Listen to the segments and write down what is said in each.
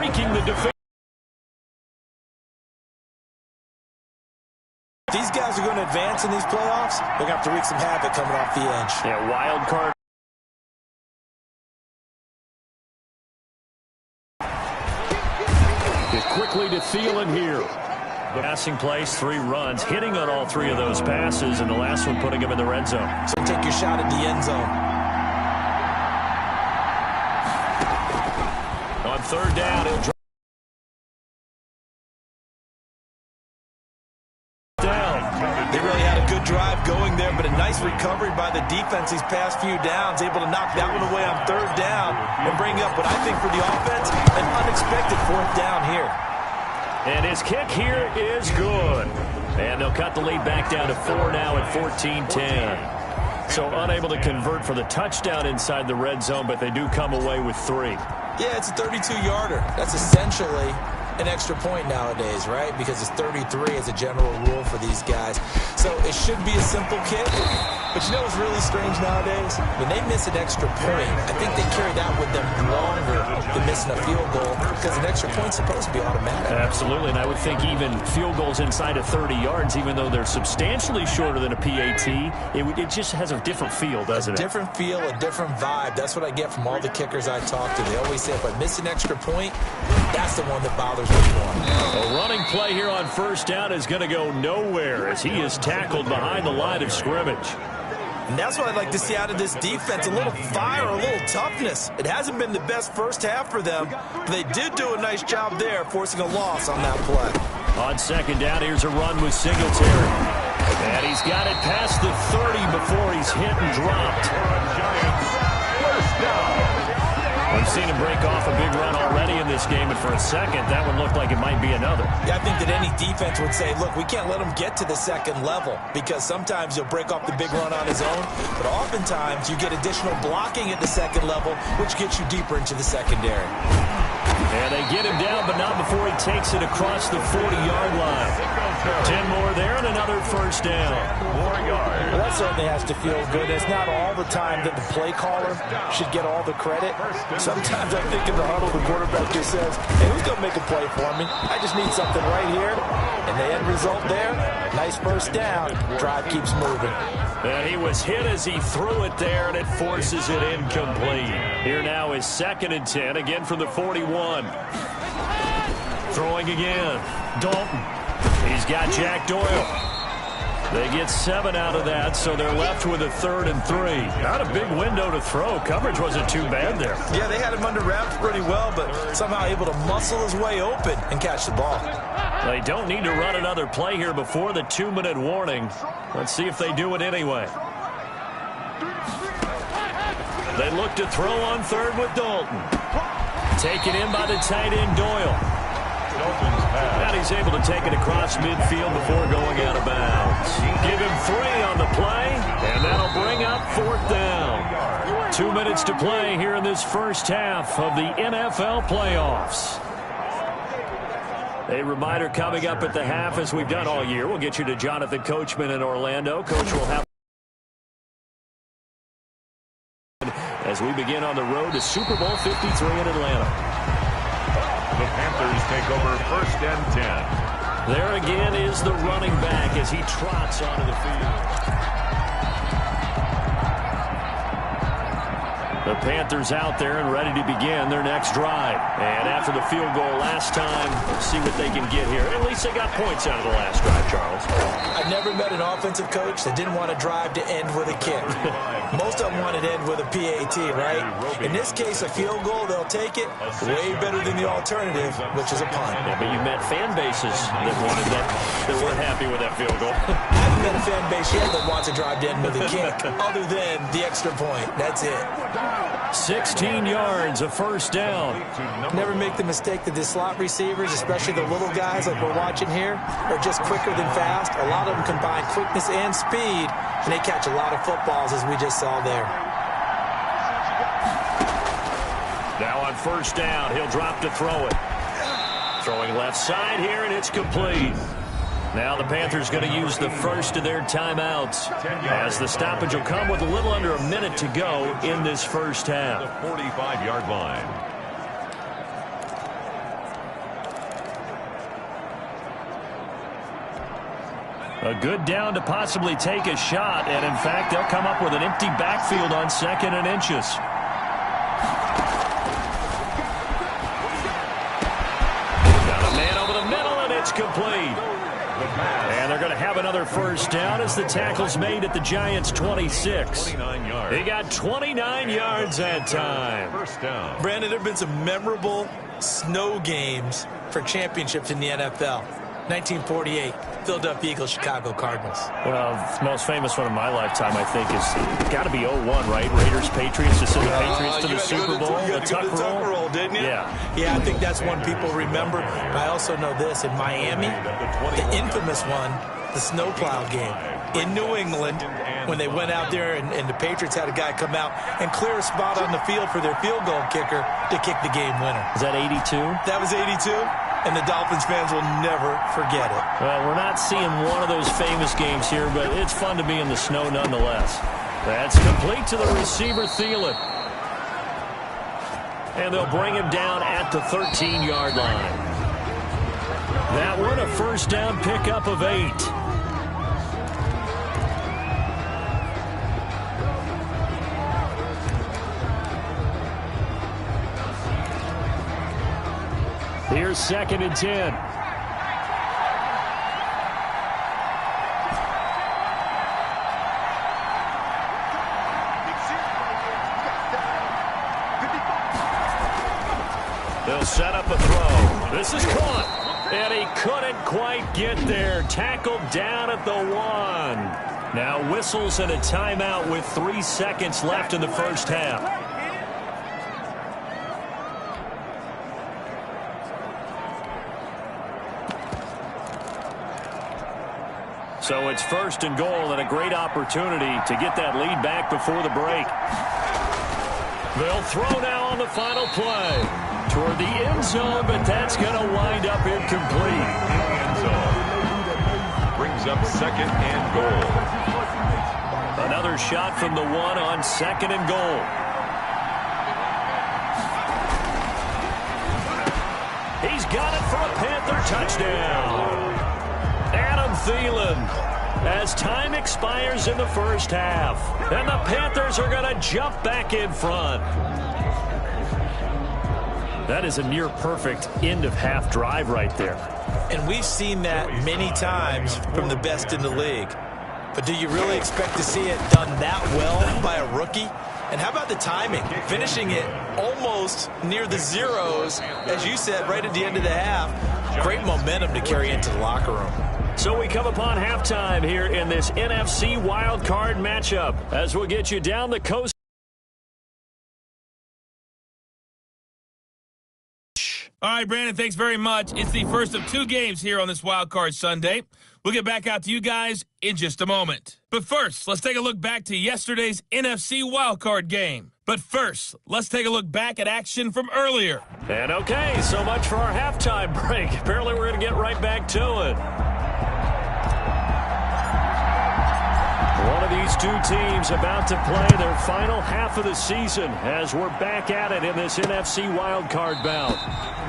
breaking the defense. These guys are going to advance in these playoffs. They're going to have to wreak some havoc coming off the edge. Yeah, wild card. Quickly to Thielen here. The passing plays, 3 runs, hitting on all 3 of those passes, and the last one putting him in the red zone. So take your shot at the end zone. On 3rd down, he'll drop down. They really had a good drive going there, but a nice recovery by the defense these past few downs, able to knock that one away on 3rd down and bring up what I think for the offense, an unexpected 4th down here. And his kick here is good. And they'll cut the lead back down to 4 now at 14-10. So unable to convert for the touchdown inside the red zone, but they do come away with 3. Yeah, it's a 32-yarder. That's essentially an extra point nowadays, right? Because it's 33 as a general rule for these guys. So it should be a simple kick. But you know what's really strange nowadays? When they miss an extra point, I think they carry that with them longer than missing a field goal because an extra point's supposed to be automatic. Absolutely, and I would think even field goals inside of 30 yards, even though they're substantially shorter than a PAT, it just has a different feel, doesn't it? A different feel, a different vibe. That's what I get from all the kickers I talk to. They always say if I miss an extra point, that's the one that bothers me more. A running play here on 1st down is going to go nowhere as he is tackled behind the line of scrimmage. And that's what I'd like to see out of this defense, a little fire, a little toughness. It hasn't been the best first half for them, but they did do a nice job there, forcing a loss on that play. On 2nd down, here's a run with Singletary. And he's got it past the 30 before he's hit and dropped. First down. We've seen him break off a big run already in this game, and for a second, that one looked like it might be another. Yeah, I think that any defense would say, look, we can't let him get to the 2nd level because sometimes he'll break off the big run on his own, but oftentimes you get additional blocking at the 2nd level, which gets you deeper into the secondary. And they get him down, but not before he takes it across the 40-yard line. 10 more there and another 1st down. 4 yards. Well, that certainly has to feel good. It's not all the time that the play caller should get all the credit. Sometimes I think in the huddle, the quarterback just says, hey, who's going to make a play for me? I just need something right here. And the end result there, nice 1st down. Drive keeps moving. And he was hit as he threw it there, and it forces it incomplete. Here now is 2nd and 10, again from the 41. Throwing again. Dalton. He's got Jack Doyle. They get 7 out of that, so they're left with a 3rd and 3. Not a big window to throw. Coverage wasn't too bad there. Yeah, they had him under wraps pretty well, but somehow able to muscle his way open and catch the ball. They don't need to run another play here before the 2-minute warning. Let's see if they do it anyway. They look to throw on 3rd with Dalton. Taken in by the tight end Doyle. And he's able to take it across midfield before going out of bounds. Give him 3 on the play, and that'll bring up 4th down. 2 minutes to play here in this first half of the NFL playoffs. A reminder coming up at the half, as we've done all year. We'll get you to Jonathan Coachman in Orlando. Coach will have as we begin on the road to Super Bowl 53 in Atlanta. The Panthers take over 1st and 10. There again is the running back as he trots onto the field. The Panthers out there and ready to begin their next drive. And after the field goal last time, let's see what they can get here. At least they got points out of the last drive, Charles. I've never met an offensive coach that didn't want to drive to end with a kick. Most of them want to end with a PAT, right? In this case, a field goal, they'll take it. Way better than the alternative, which is a punt. Yeah, but you met fan bases that wanted that weren't happy with that field goal. I haven't met a fan base yet that wants to drive to end with a kick, other than the extra point. That's it. 16 yards, a 1st down. Never make the mistake that the slot receivers, especially the little guys like we're watching here, are just quicker than fast. A lot of them combine quickness and speed, and they catch a lot of footballs, as we just saw there. Now on 1st down, he'll drop to throw it. Throwing left side here, and it's complete. Now the Panthers going to use the first of their timeouts, as the stoppage will come with a little under a minute to go in this first half. The 45-yard line. A good down to possibly take a shot, and in fact, they'll come up with an empty backfield on 2nd and inches. Got a man over the middle, and it's complete. And they're going to have another first down as the tackle's made at the Giants' 26. He got 29 yards that time. First down. Brandon, there have been some memorable snow games for championships in the NFL. 1948, Philadelphia Eagles, Chicago Cardinals. Well, the most famous one of my lifetime, I think, is got to be 01, right? Raiders, Patriots, to send the Patriots to the Super Bowl. You got to go to the Tuck roll, didn't you? Yeah, I think that's one people remember. But I also know this. In Miami, the infamous one, the snowplow game. In New England, when they went out there and the Patriots had a guy come out and clear a spot on the field for their field goal kicker to kick the game winner. Is that 82? That was 82. And the Dolphins fans will never forget it. Well, we're not seeing one of those famous games here, but it's fun to be in the snow nonetheless. That's complete to the receiver, Thielen. And they'll bring him down at the 13-yard line. That one, a first down pickup of 8. Here's 2nd and 10. They'll set up a throw. This is caught. And he couldn't quite get there. Tackled down at the 1. Now whistles and a timeout with 3 seconds left in the first half. So it's 1st and goal and a great opportunity to get that lead back before the break. They'll throw now on the final play toward the end zone, but that's going to wind up incomplete. End zone. Brings up 2nd and goal. Another shot from the 1 on 2nd and goal. He's got it for a Panther touchdown. Adam Thielen, as time expires in the first half, and the Panthers are going to jump back in front. That is a near-perfect end-of-half drive right there. And we've seen that many times from the best in the league. But do you really expect to see it done that well by a rookie? And how about the timing? Finishing it almost near the zeros, as you said, right at the end of the half. Great momentum to carry into the locker room. So we come upon halftime here in this NFC wildcard matchup as we'll get you down the coast. All right, Brandon, thanks very much. It's the first of 2 games here on this wildcard Sunday. We'll get back out to you guys in just a moment. But first, let's take a look back to yesterday's NFC wildcard game. But first, let's take a look back at action from earlier. And okay, so much for our halftime break. Apparently we're going to get right back to it. One of these 2 teams about to play their final half of the season as we're back at it in this NFC wildcard bout.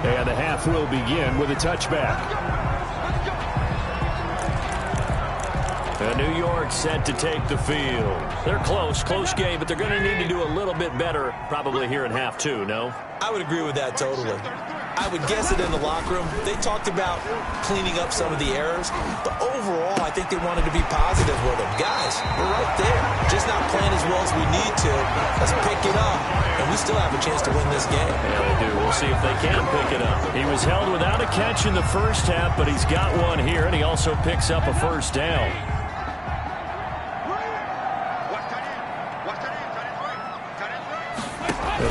And the half will begin with a touchback. And New York set to take the field. They're close game, but they're going to need to do a little bit better probably here in half 2, no? I would agree with that totally. I would guess it in the locker room. They talked about cleaning up some of the errors, but overall, I think they wanted to be positive with them. Guys, we're right there. Just not playing as well as we need to. Let's pick it up, and we still have a chance to win this game. Yeah, they do. We'll see if they can pick it up. He was held without a catch in the first half, but he's got one here, and he also picks up a first down.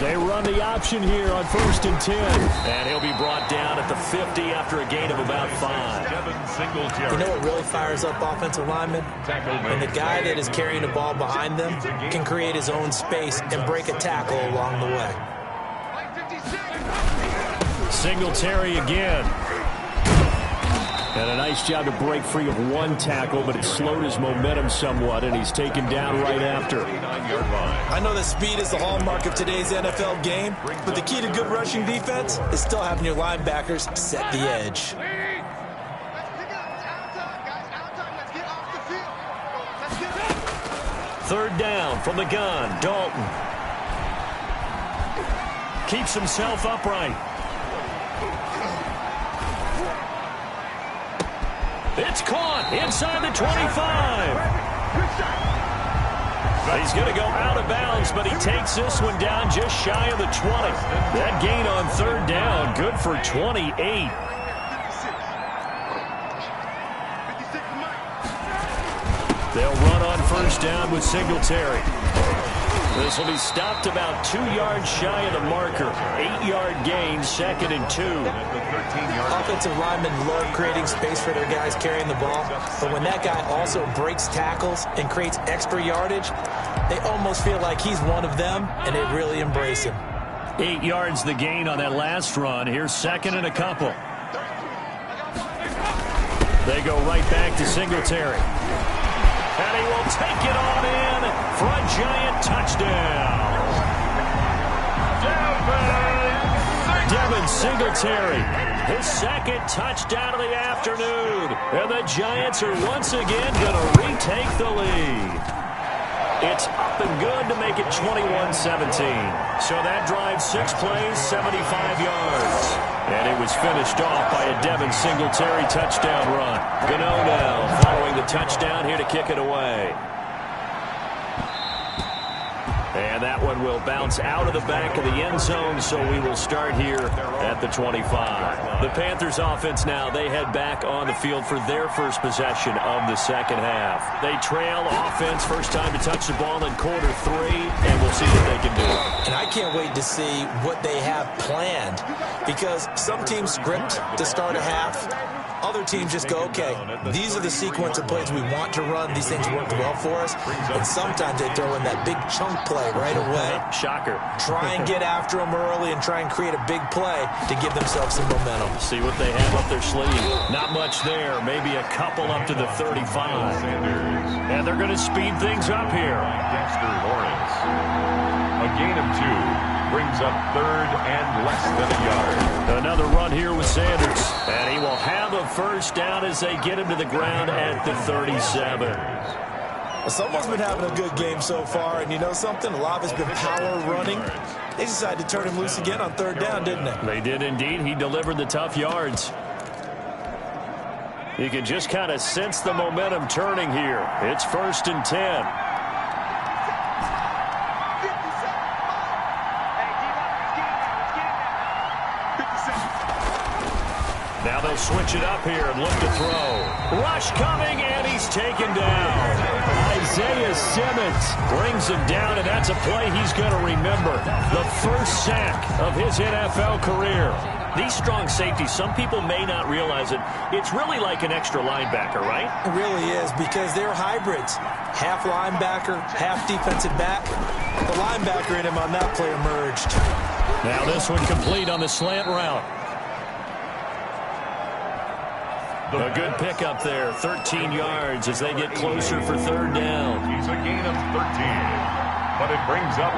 They run the option here on 1st and 10. And he'll be brought down at the 50 after a gain of about 5. You know what really fires up offensive linemen? When the guy that is carrying the ball behind them can create his own space and break a tackle along the way. Singletary again. And a nice job to break free of 1 tackle, but it slowed his momentum somewhat, and he's taken down right after. I know that speed is the hallmark of today's NFL game, but the key to good rushing defense is still having your linebackers set the edge. Third down from the gun. Dalton keeps himself upright. It's caught inside the 25. He's going to go out of bounds, but he takes this one down just shy of the 20. That gain on third down, good for 28. They'll run on first down with Singletary. This will be stopped about 2 yards shy of the marker. 8-yard gain, 2nd and 2. Offensive linemen love creating space for their guys carrying the ball, but when that guy also breaks tackles and creates extra yardage, they almost feel like he's one of them, and they really embrace him. 8 yards the gain on that last run. Here's 2nd and a couple. They go right back to Singletary. And he will take it on in for a giant touchdown. Devin Singletary, his 2nd touchdown of the afternoon. And the Giants are once again going to retake the lead. It's up and good to make it 21-17. So that drive 6 plays, 75 yards. And it was finished off by a Devin Singletary touchdown run. Gano now following the touchdown here to kick it away. And that one will bounce out of the back of the end zone, so we will start here at the 25. The Panthers offense now, they head back on the field for their first possession of the second half. They trail offense, first time to touch the ball in quarter 3, and we'll see what they can do. And I can't wait to see what they have planned, because some teams script to start a half. Other teams just go, okay, these are the sequence of plays we want to run. These things worked well for us. And sometimes they throw in that big chunk play right away. Shocker. Try and get after them early and try and create a big play to give themselves some momentum. See what they have up their sleeve. Not much there. Maybe a couple up to the 35. And they're going to speed things up here. Dexter Lawrence. A gain of 2. Brings up 3rd and less than a yard. Another run here with Sanders. And he will have a first down as they get him to the ground at the 37. Well, someone's been having a good game so far, and you know something? A lot of it's been power running. They decided to turn him loose again on 3rd down, didn't they? They did indeed. He delivered the tough yards. You can just kind of sense the momentum turning here. It's 1st and 10. Now they'll switch it up here and look to throw. Rush coming, and he's taken down. Isaiah Simmons brings him down, and that's a play he's going to remember. The first sack of his NFL career. These strong safeties, some people may not realize it. It's really like an extra linebacker, right? It really is, because they're hybrids. Half linebacker, half defensive back. The linebacker in him on that play emerged. Now this one complete on the slant route. A good pickup there, 13 yards as they get closer for 3rd down. He's a gain of 13, but it brings up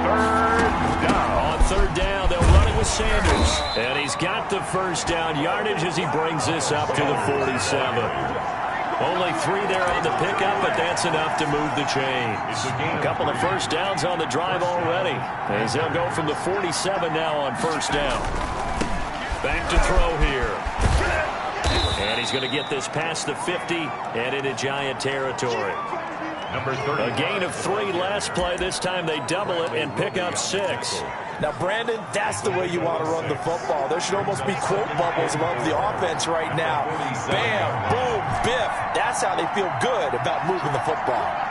3rd down. On 3rd down, they'll run it with Sanders. And he's got the first down yardage as he brings this up to the 47. Only 3 there on the pickup, but that's enough to move the chains. A couple of first downs on the drive already, as they'll go from the 47 now on 1st down. Back to throw here. And he's going to get this past the 50 and into Giant territory. Number 30. A gain of 3 last play. This time they double it and pick up 6. Now, Brandon, that's the way you want to run the football. There should almost be quote bubbles above the offense right now. Bam, boom, biff. That's how they feel good about moving the football.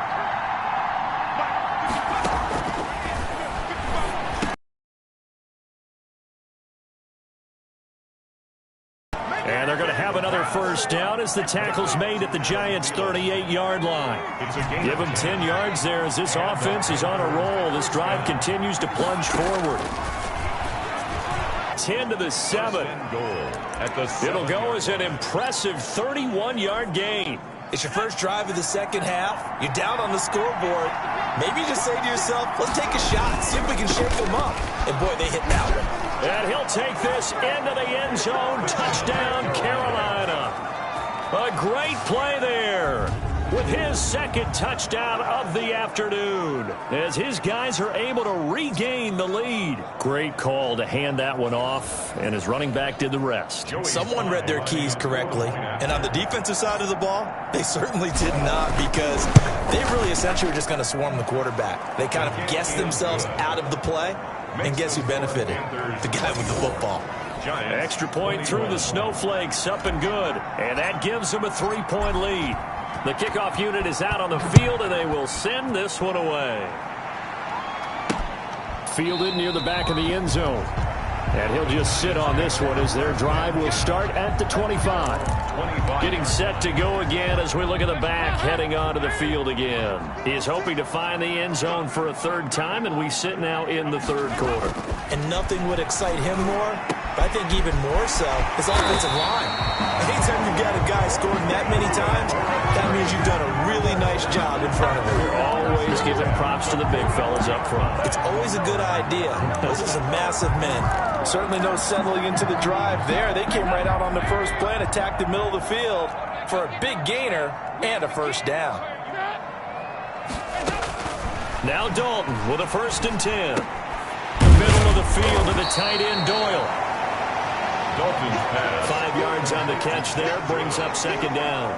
And they're going to have another first down as the tackle's made at the Giants' 38-yard line. Give them 10 yards there as this offense is on a roll. This drive continues to plunge forward. 10 to the 7. It'll go as an impressive 31-yard gain. It's your first drive of the second half. You're down on the scoreboard. Maybe you just say to yourself, let's take a shot, see if we can shake them up. And, boy, they hit that one. And he'll take this into the end zone. Touchdown, Carolina. A great play there. with his second touchdown of the afternoon as his guys are able to regain the lead. Great call to hand that one off, and his running back did the rest. Someone read their keys correctly, and on the defensive side of the ball, they certainly did not, because they really essentially were just going to swarm the quarterback. They kind of guessed themselves out of the play, and guess who benefited? The guy with the football. Extra point through the snowflakes, up and good, and that gives them a 3-point lead. The kickoff unit is out on the field, and they will send this one away. Fielded near the back of the end zone. And he'll just sit on this one as their drive will start at the 25. Getting set to go again as we look at the back, heading onto the field again. He's hoping to find the end zone for a third time, and we sit now in the third quarter. And nothing would excite him more, but I think even more so, his offensive line. Anytime you've got a guy scoring that many times, that means you've done a really nice job in front of him. We're always giving props to the big fellas up front. It's always a good idea. Those are some massive men. Certainly no settling into the drive there. They came right out on the first play and attacked the middle of the field for a big gainer and a first down. Now Dalton with a 1st and 10. The middle of the field to the tight end Doyle. Dalton's pass. 5 yards on the catch there, brings up 2nd down.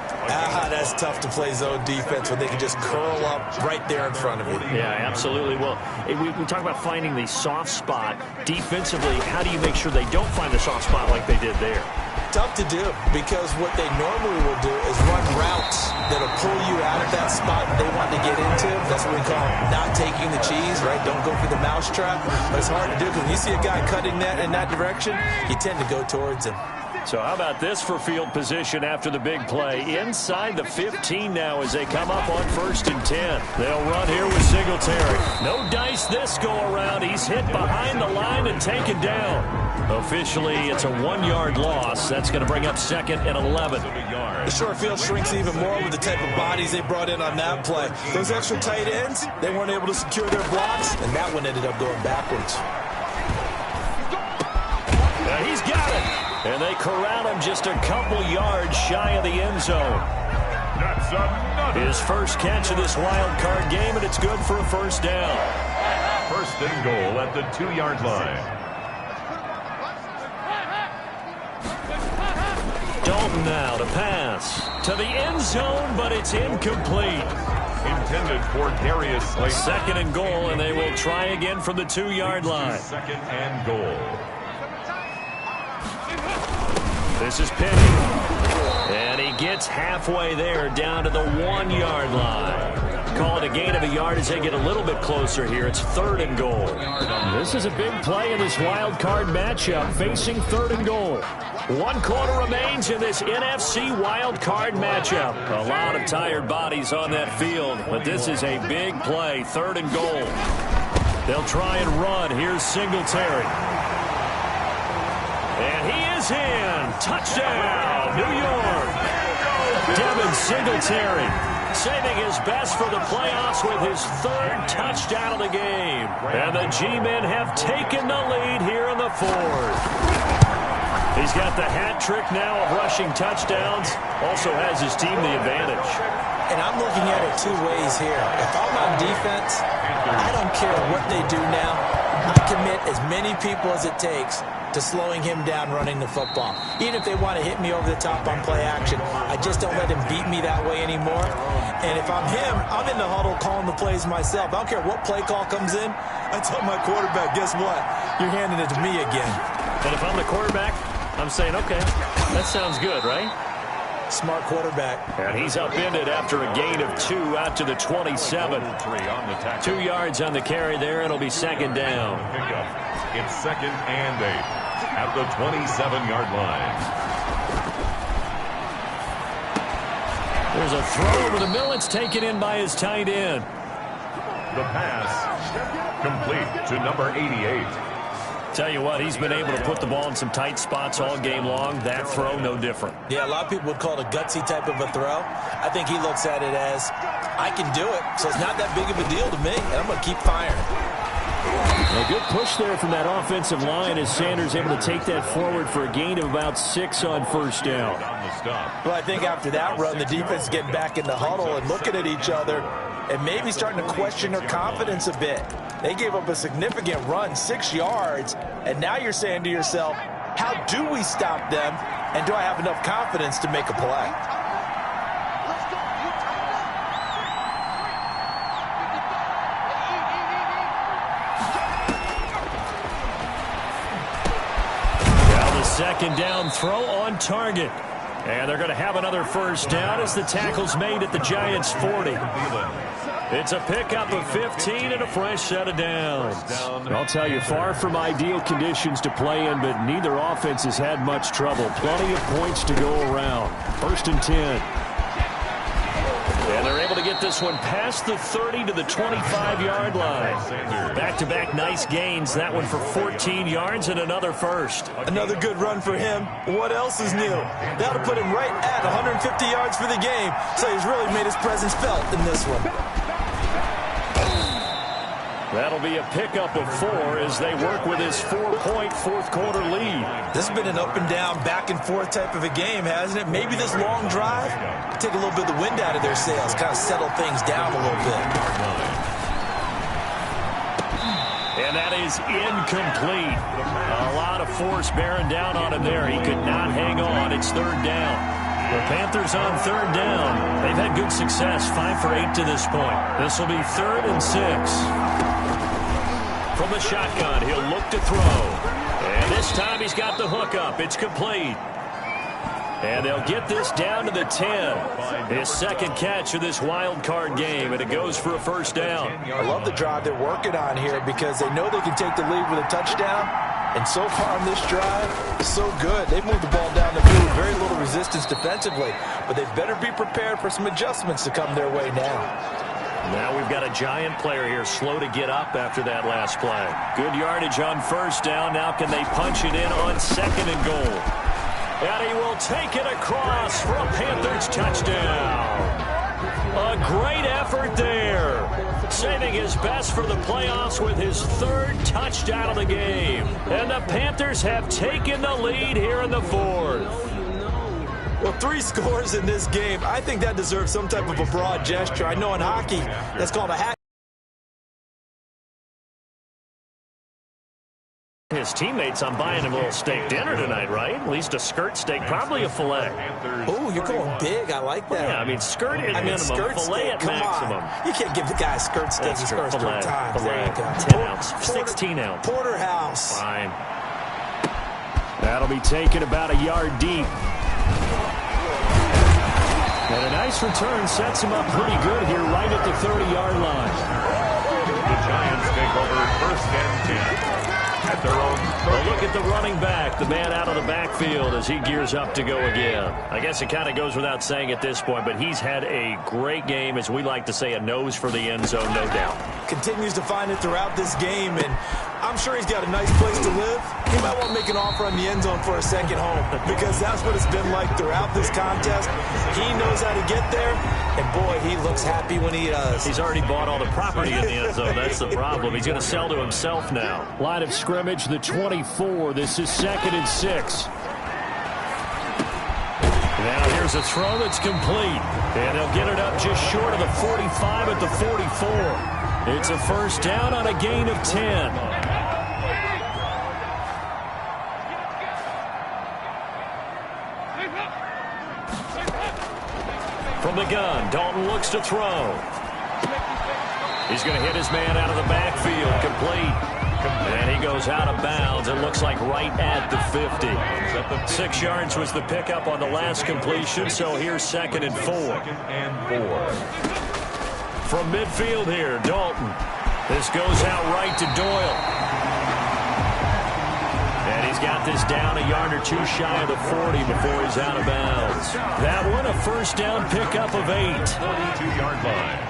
That's tough to play zone defense when they can just curl up right there in front of you. Yeah, absolutely. Well, we talk about finding the soft spot. Defensively, how do you make sure they don't find the soft spot like they did there? Tough to do, because what they normally will do is run routes that'll pull you out of that spot they want to get into. That's what we call not taking the cheese, right? Don't go for the mousetrap. But it's hard to do, because when you see a guy cutting that in that direction, you tend to go towards him. So how about this for field position after the big play? Inside the 15 now as they come up on 1st and 10. They'll run here with Singletary. No dice this go around. He's hit behind the line and taken down. Officially, it's a 1-yard loss. That's going to bring up 2nd and 11. The short field shrinks even more with the type of bodies they brought in on that play. Those extra tight ends, they weren't able to secure their blocks, and that one ended up going backwards. He's got it. And they corral him just a couple yards shy of the end zone. That's another. His first catch of this wild card game, and it's good for a 1st down. 1st and goal at the 2-yard line. Dalton now to pass to the end zone, but it's incomplete. Intended for Darius Slade. 2nd and goal, and they will try again from the 2-yard line. 2nd and goal. This is Penny. And he gets halfway there down to the 1-yard line. Call it a gain of a yard as they get a little bit closer here. It's 3rd and goal. This is a big play in this wild card matchup, facing 3rd and goal. 1 quarter remains in this NFC wild card matchup. A lot of tired bodies on that field, but this is a big play. 3rd and goal. They'll try and run. Here's Singletary. And he is in. Touchdown, New York. Devin Singletary saving his best for the playoffs with his 3rd touchdown of the game. And the G-men have taken the lead here in the 4th. He's got the hat trick now of rushing touchdowns. Also has his team the advantage. And I'm looking at it 2 ways here. If I'm on defense, I don't care what they do now. I commit as many people as it takes to slowing him down running the football. Even if they want to hit me over the top on play action, I just don't let him beat me that way anymore. And if I'm him, I'm in the huddle calling the plays myself. I don't care what play call comes in. I tell my quarterback, guess what? You're handing it to me again. And if I'm the quarterback, I'm saying, okay, that sounds good, right? Smart quarterback. And he's upended after a gain of 2 out to the 27. 2 yards on the carry there. It'll be 2nd down. It's 2nd and 8 at the 27-yard line. There's a throw over the middle. It's taken in by his tight end. The pass complete to number 88. Tell you what, he's been able to put the ball in some tight spots all game long. That throw, no different. Yeah, a lot of people would call it a gutsy type of a throw. I think he looks at it as, I can do it, so it's not that big of a deal to me, and I'm going to keep firing. A good push there from that offensive line as Sanders able to take that forward for a gain of about 6 on first down. Well, I think after that run, the defense is getting back in the huddle and looking at each other and maybe starting to question their confidence a bit. They gave up a significant run, 6 yards, and now you're saying to yourself, how do we stop them, and do I have enough confidence to make a play? Second down throw on target. And they're going to have another first down as the tackle's made at the Giants' 40. It's a pickup of 15 and a fresh set of downs. I'll tell you, far from ideal conditions to play in, but neither offense has had much trouble. Plenty of points to go around. 1st and 10. And they're able to get this one past the 30 to the 25-yard line. Back-to-back nice gains. That one for 14 yards and another first. Another good run for him. What else is new? That'll put him right at 150 yards for the game. So he's really made his presence felt in this one. That'll be a pickup of 4 as they work with his 4-point fourth-quarter lead. This has been an up-and-down, back-and-forth type of a game, hasn't it? Maybe this long drive take a little bit of the wind out of their sails, kind of settle things down a little bit. And that is incomplete. A lot of force bearing down on him there. He could not hang on. It's 3rd down. The Panthers on 3rd down. They've had good success, 5 for 8 to this point. This will be 3rd and 6. From the shotgun, he'll look to throw. And this time he's got the hook up. It's complete. And they'll get this down to the 10. His second catch of this wild card game, and it goes for a first down. I love the drive they're working on here because they know they can take the lead with a touchdown. And so far on this drive, so good. They've moved the ball down the field with very little resistance defensively. But they better be prepared for some adjustments to come their way now. Now we've got a Giant player here slow to get up after that last play. Good yardage on first down. Now can they punch it in on 2nd and goal? And he will take it across for a Panthers touchdown. A great effort there. Saving his best for the playoffs with his 3rd touchdown of the game. And the Panthers have taken the lead here in the 4th. Well, 3 scores in this game. I think that deserves some type of a broad gesture. I know in hockey, that's called a hat. His teammates, I'm buying him a little steak dinner tonight, right? At least a skirt steak, probably a filet. Oh, you're going big. I like that. Yeah, I mean, skirt at minimum, skirt filet steak, at maximum. You can't give the guy a skirt steak. He scores 3 times. Filet, there you go. 10 ounce, 16 ounce. Porterhouse. Fine. That'll be taken about a yard deep. And a nice return sets him up pretty good here right at the 30-yard line. The Giants take over 1st and 10 at their own 30. Well, look at the running back, the man out of the backfield as he gears up to go again. I guess it kind of goes without saying at this point, but he's had a great game, as we like to say, a nose for the end zone, no doubt. Continues to find it throughout this game, and I'm sure he's got a nice place to live. He might want to make an offer on the end zone for a second home because that's what it's been like throughout this contest. He knows how to get there, and boy, he looks happy when he does. He's already bought all the property in the end zone. That's the problem. He's going to sell to himself now. Line of scrimmage, the 24. This is 2nd and 6. Now here's a throw that's complete. And they'll get it up just short of the 45 at the 44. It's a first down on a gain of 10. From the gun, Dalton looks to throw. He's going to hit his man out of the backfield, complete. And he goes out of bounds. It looks like right at the 50. 6 yards was the pickup on the last completion, so here's 2nd and 4. From midfield here, Dalton. This goes out right to Doyle. And he's got this down a yard or two shy of the 40 before he's out of bounds. That one, a first down pickup of 8. 42-yard line.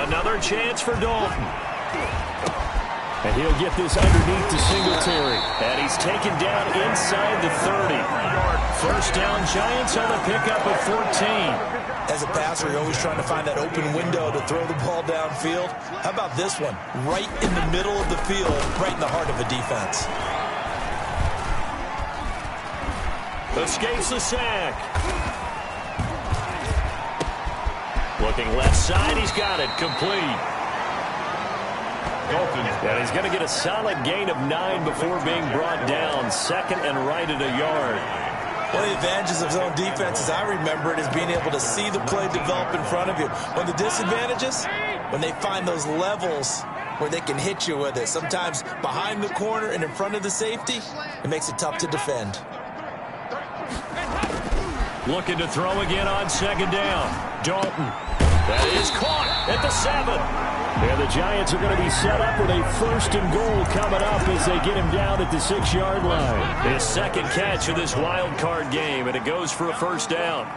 Another chance for Dalton. And he'll get this underneath to Singletary. And he's taken down inside the 30. First down, Giants on the pickup of 14. As a passer, you're always trying to find that open window to throw the ball downfield. How about this one? Right in the middle of the field, right in the heart of a defense. Escapes the sack. Looking left side, he's got it. Complete. And he's going to get a solid gain of 9 before being brought down. Second and right at a yard. One of the advantages of zone defense, as I remember it, is being able to see the play develop in front of you. One of the disadvantages, when they find those levels where they can hit you with it. Sometimes behind the corner and in front of the safety, it makes it tough to defend. Looking to throw again on second down. Dalton. That is caught at the 7. And the Giants are going to be set up with a 1st and goal coming up as they get him down at the 6-yard line. His second catch of this wild card game, and it goes for a 1st down.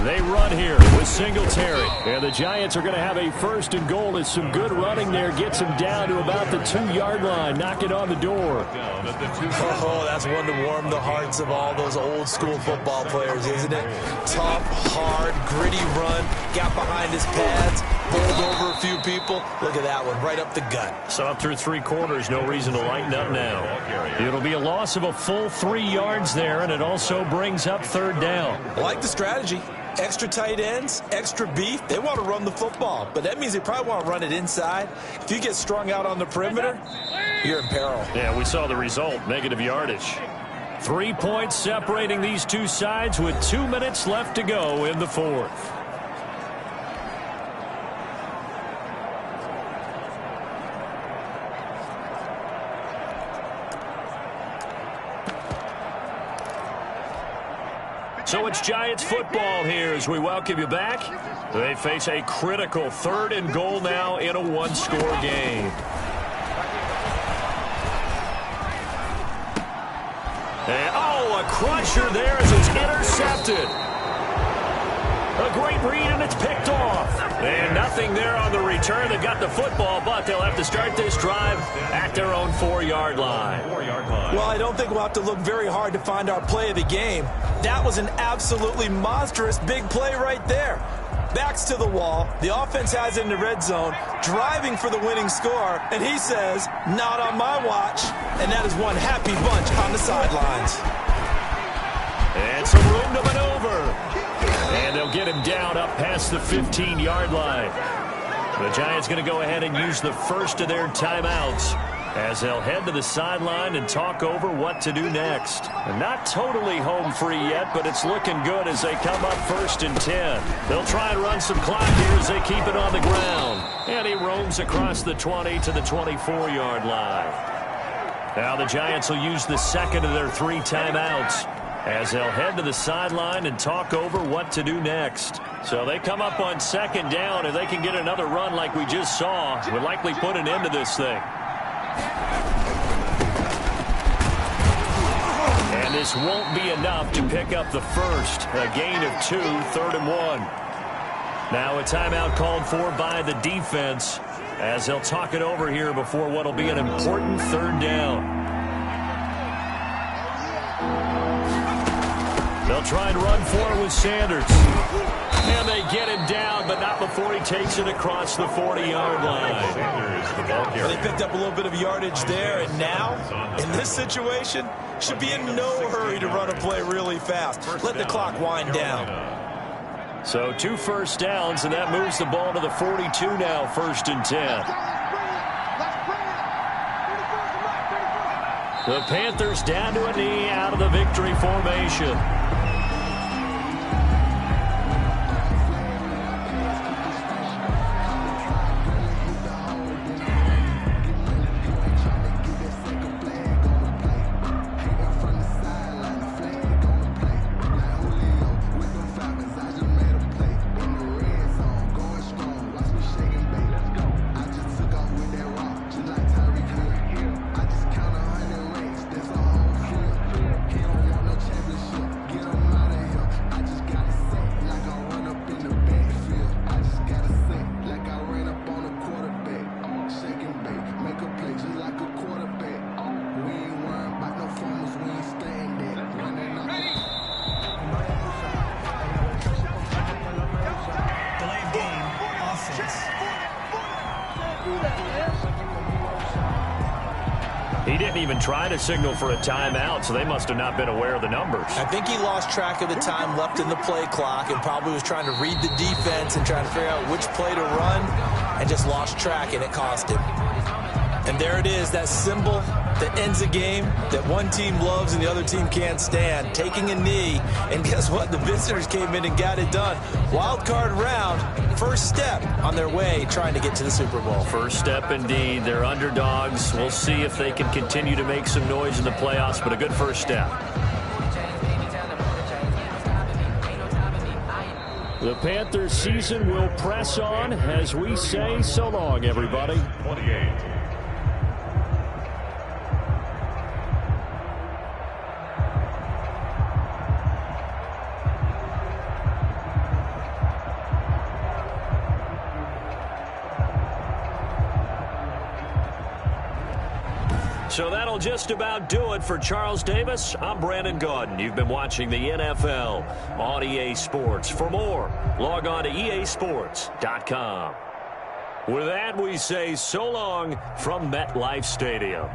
They run here with Singletary. And the Giants are going to have a 1st and goal as some good running there gets him down to about the 2-yard line. Knock it on the door. Oh, that's one to warm the hearts of all those old school football players, isn't it? Tough, hard, gritty run. Got behind his pads. Bowled over a few people. Look at that one, right up the gut. So up through 3 quarters, no reason to lighten up now. It'll be a loss of a full 3 yards there, and it also brings up 3rd down. I like the strategy. Extra tight ends, extra beef. They want to run the football, but that means they probably want to run it inside. If you get strung out on the perimeter, you're in peril. Yeah, we saw the result, negative yardage. 3 points separating these two sides with 2 minutes left to go in the 4th. So it's Giants football here as we welcome you back. They face a critical 3rd and goal now in a 1-score game. And, a crusher there as it's intercepted. A great read, and it's picked off. And nothing there on the return. They got the football, but they'll have to start this drive at their own 4-yard line. Well, I don't think we'll have to look very hard to find our play of the game. That was an absolutely monstrous big play right there. Backs to the wall. The offense has it in the red zone, driving for the winning score, and he says, not on my watch. And that is one happy bunch on the sidelines. And some room to maneuver. And they'll get him down up past the 15-yard line. The Giants going to go ahead and use the first of their timeouts as they'll head to the sideline and talk over what to do next. And not totally home free yet, but it's looking good as they come up 1st and 10. They'll try and run some clock here as they keep it on the ground. And he roams across the 20 to the 24-yard line. Now the Giants will use the second of their 3 timeouts as they'll head to the sideline and talk over what to do next. So they come up on 2nd down, and they can get another run like we just saw. Would likely put an end to this thing. And this won't be enough to pick up the first. A gain of 2, 3rd and 1. Now a timeout called for by the defense as they'll talk it over here before what will be an important 3rd down. They'll try and run for it with Sanders. And they get him down, but not before he takes it across the 40-yard line. Well, they picked up a little bit of yardage there, and now, in this situation, should be in no hurry to run a play really fast. Let the clock wind down. So 2 first downs, and that moves the ball to the 42 now, 1st and 10. The Panthers down to a knee out of the victory formation. He didn't even try to signal for a timeout, so they must have not been aware of the numbers. I think he lost track of the time left in the play clock and probably was trying to read the defense and trying to figure out which play to run and just lost track, and it cost him. And there it is, that symbol that ends a game that one team loves and the other team can't stand, taking a knee. And guess what? The visitors came in and got it done. Wild card round, first step on their way trying to get to the Super Bowl. First step indeed. They're underdogs. We'll see if they can continue to make some noise in the playoffs, but a good first step. The Panthers season will press on as we say so long, everybody. 28. So that'll just about do it for Charles Davis. I'm Brandon Gaudin. You've been watching the NFL on EA Sports. For more, log on to easports.com. With that, we say so long from MetLife Stadium.